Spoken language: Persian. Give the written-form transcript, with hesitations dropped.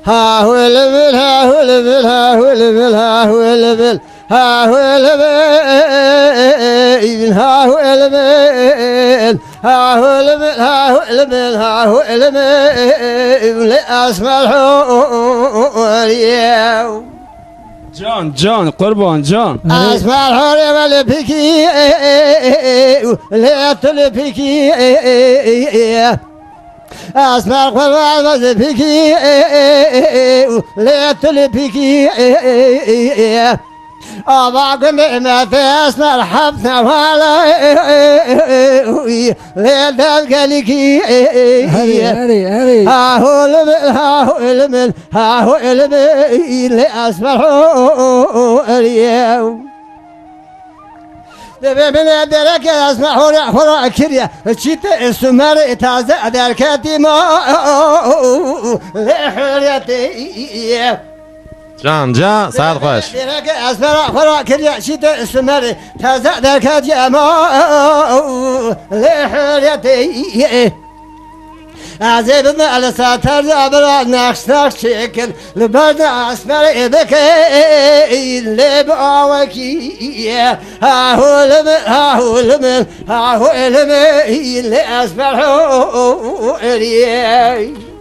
ها هو المل ها هو المل ها هو المل ها هو المل ها هو المل ها هو المل ها هو المل ها هو المل ها هو المل أسمع الحورية جان قربان جان أسمع الحورية والبكي لا تلبكي أسمع القرآن والبكي لا تلبكي أباك نعمة أسمع الحبس ولا لا تلقلكي ها هو المل ها هو المل ها هو المل لا أسمع اليوم من درك اسمع هورا كريا شيت السمر تازه دركتي ما لحريتي جان سعد خوش درك اسمع هورا كريا شيت السمر تازه دركتي ما لحريتي عزيز على ساتر زبر نقش شكل لبرد اسمر إبك اللي بعوكي ها هو المل ها هو المل ها هو المل اللي اسمر